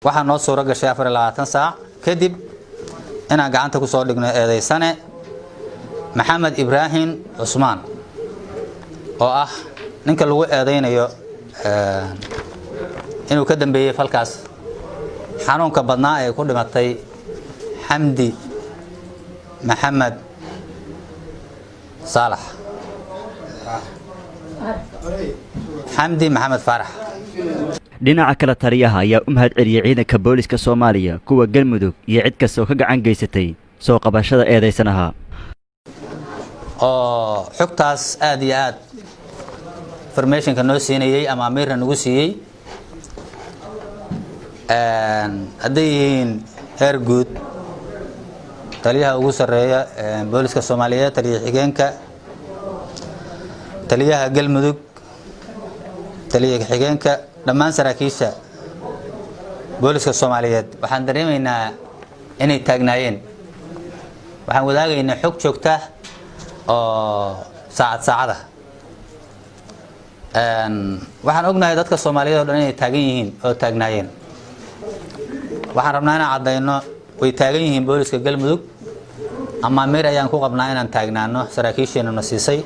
waxaan noo suura gashay 24 saac kadib inaan gacanta ku soo dhigno eedeysane Maxamed Ibrahim Cusmaan oo ah ninka lagu eedeynayo inuu ka dambeeyay falkaas xanuunka badnaa ee ku dhimatay Xamdi Maxamed Saalax Xamdi Maxamed Farax dhinaca kala taliyaha ayaa u mahad celiyay ciidanka booliska Soomaaliya kuwa Galmudug iyo cid kasta oo ka gacan geysatay soo qabashada eedeysanaha oo xogtaas aad iyo aad information-ka noo siinayay ama amirna nagu siiyay hadday yihiin heer guud taliyaha ugu sareeya booliska Soomaaliyeed taliyaha xigeenka taliyaha Galmudug taliyaha xigeenka dhammaan saraakiisha booliska Soomaaliyeed waxaan dareemaynaa inay taagnaayeen waxaan wadaagaynaa xog joogta oo saacada waxaan ognahay dadka Soomaaliyeed oo dhan inay taagan yihiin oo taagnaayeen waxaan rabnaa inaan cadeyno way taagan yihiin booliska Galmudug ama amir ayaan ku qabnaa inaan taagnaano saraakiisheena na siisay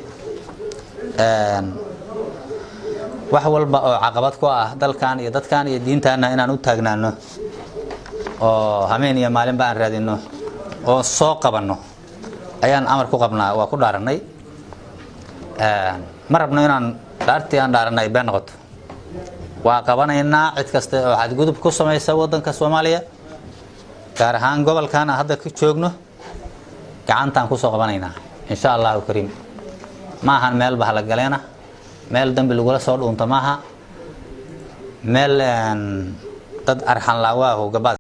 wax walba oo caqabad ku ah dalkan iyo dadkan iyo diintaana inaan u taagnaano oo hameen iyo maalin baan raadino oo soo qabanno ayaan amar ku qabnaa waa ku dhaaranay ma rabno inaan dhaartii aan dhaaranay been noqoto waa qabanaynaa cid kasta oo xadgudub ku sameeyay wadanka Soomaaliya gaar ahaan gobolkan hadda ka joogno gacantaan ku soo qabanaynaa insha Allah kariim ma ahan meel bah la galeena meel dambi lagu la soo dhuunta maaha meel dad arxan laawaahu gabadh